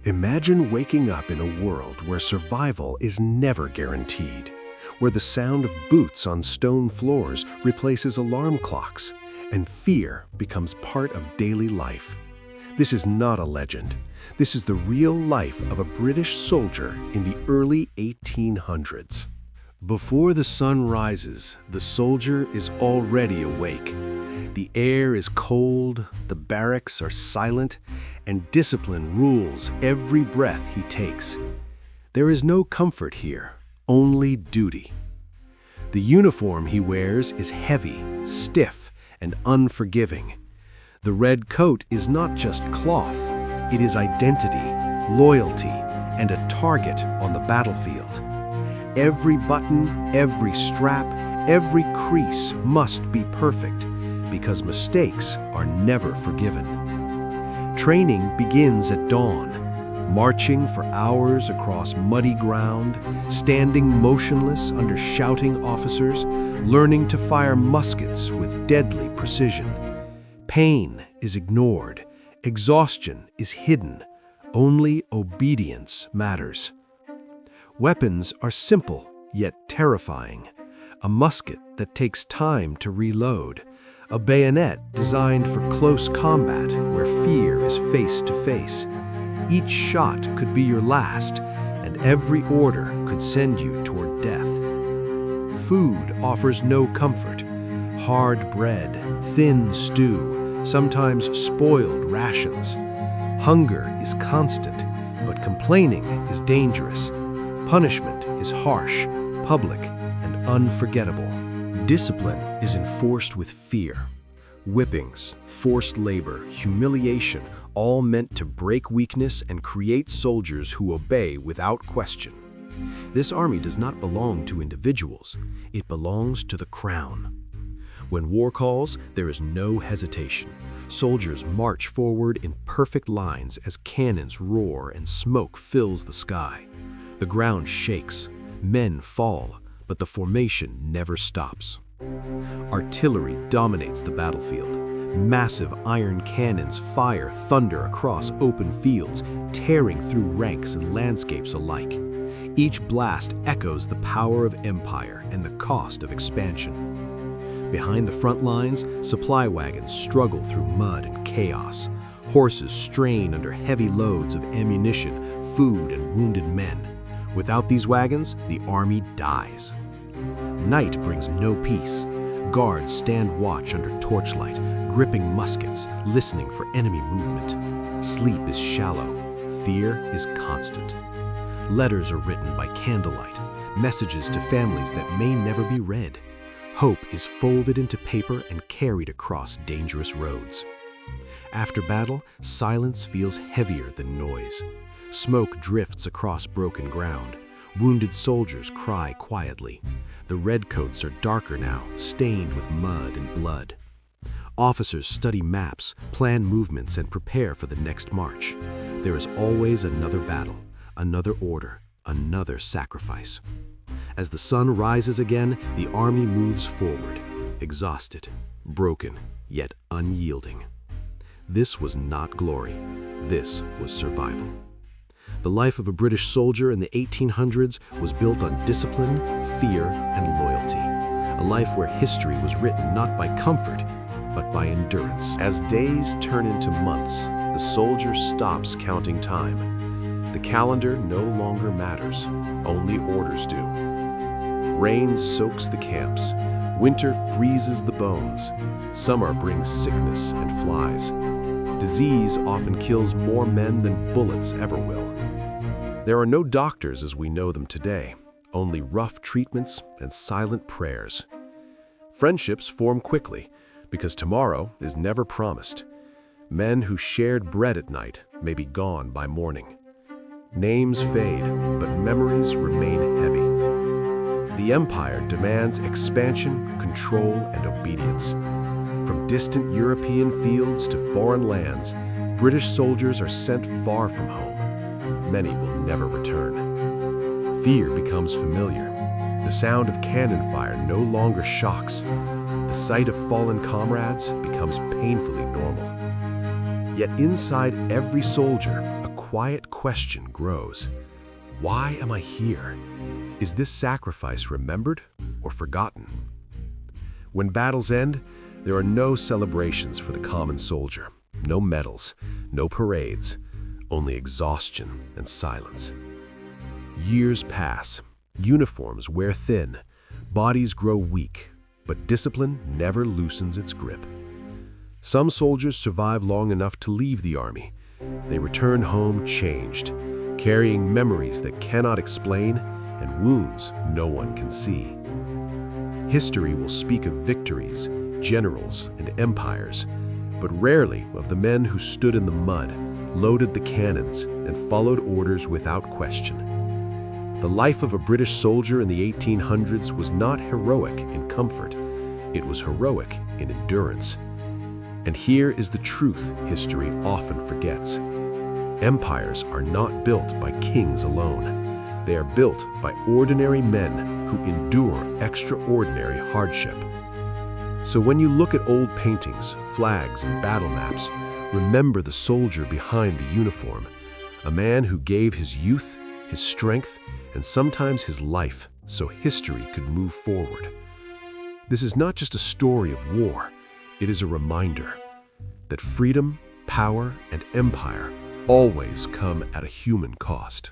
Imagine waking up in a world where survival is never guaranteed, where the sound of boots on stone floors replaces alarm clocks, and fear becomes part of daily life. This is not a legend. This is the real life of a British soldier in the early 1800s. Before the sun rises, the soldier is already awake. The air is cold, the barracks are silent, and discipline rules every breath he takes. There is no comfort here, only duty. The uniform he wears is heavy, stiff, and unforgiving. The red coat is not just cloth, it is identity, loyalty, and a target on the battlefield. Every button, every strap, every crease must be perfect, because mistakes are never forgiven. Training begins at dawn, marching for hours across muddy ground, standing motionless under shouting officers, learning to fire muskets with deadly precision. Pain is ignored, exhaustion is hidden, only obedience matters. Weapons are simple, yet terrifying. A musket that takes time to reload. A bayonet designed for close combat where fear is face to face. Each shot could be your last, and every order could send you toward death. Food offers no comfort. Hard bread, thin stew, sometimes spoiled rations. Hunger is constant, but complaining is dangerous. Punishment is harsh, public, and unforgettable. Discipline is enforced with fear. Whippings, forced labor, humiliation, all meant to break weakness and create soldiers who obey without question. This army does not belong to individuals, it belongs to the crown. When war calls, there is no hesitation. Soldiers march forward in perfect lines as cannons roar and smoke fills the sky. The ground shakes, men fall, but the formation never stops. Artillery dominates the battlefield. Massive iron cannons fire thunder across open fields, tearing through ranks and landscapes alike. Each blast echoes the power of empire and the cost of expansion. Behind the front lines, supply wagons struggle through mud and chaos. Horses strain under heavy loads of ammunition, food, and wounded men. Without these wagons, the army dies. Night brings no peace. Guards stand watch under torchlight, gripping muskets, listening for enemy movement. Sleep is shallow. Fear is constant. Letters are written by candlelight, messages to families that may never be read. Hope is folded into paper and carried across dangerous roads. After battle, silence feels heavier than noise. Smoke drifts across broken ground. Wounded soldiers cry quietly. The redcoats are darker now, stained with mud and blood. Officers study maps, plan movements, and prepare for the next march. There is always another battle, another order, another sacrifice. As the sun rises again, the army moves forward, exhausted, broken, yet unyielding. This was not glory. This was survival. The life of a British soldier in the 1800s was built on discipline, fear, and loyalty. A life where history was written not by comfort, but by endurance. As days turn into months, the soldier stops counting time. The calendar no longer matters, only orders do. Rain soaks the camps. Winter freezes the bones. Summer brings sickness and flies. Disease often kills more men than bullets ever will. There are no doctors as we know them today, only rough treatments and silent prayers. Friendships form quickly, because tomorrow is never promised. Men who shared bread at night may be gone by morning. Names fade, but memories remain heavy. The empire demands expansion, control, and obedience. From distant European fields to foreign lands, British soldiers are sent far from home. Many will never return. Fear becomes familiar. The sound of cannon fire no longer shocks. The sight of fallen comrades becomes painfully normal. Yet inside every soldier, a quiet question grows. Why am I here? Is this sacrifice remembered or forgotten? When battles end, there are no celebrations for the common soldier, no medals, no parades, only exhaustion and silence. Years pass, uniforms wear thin, bodies grow weak, but discipline never loosens its grip. Some soldiers survive long enough to leave the army. They return home changed, carrying memories that cannot explain and wounds no one can see. History will speak of victories, generals, and empires, but rarely of the men who stood in the mud, loaded the cannons, and followed orders without question. The life of a British soldier in the 1800s was not heroic in comfort. It was heroic in endurance. And here is the truth history often forgets. Empires are not built by kings alone. They are built by ordinary men who endure extraordinary hardship. So when you look at old paintings, flags, and battle maps, remember the soldier behind the uniform, a man who gave his youth, his strength, and sometimes his life so history could move forward. This is not just a story of war. It is a reminder that freedom, power, and empire always come at a human cost.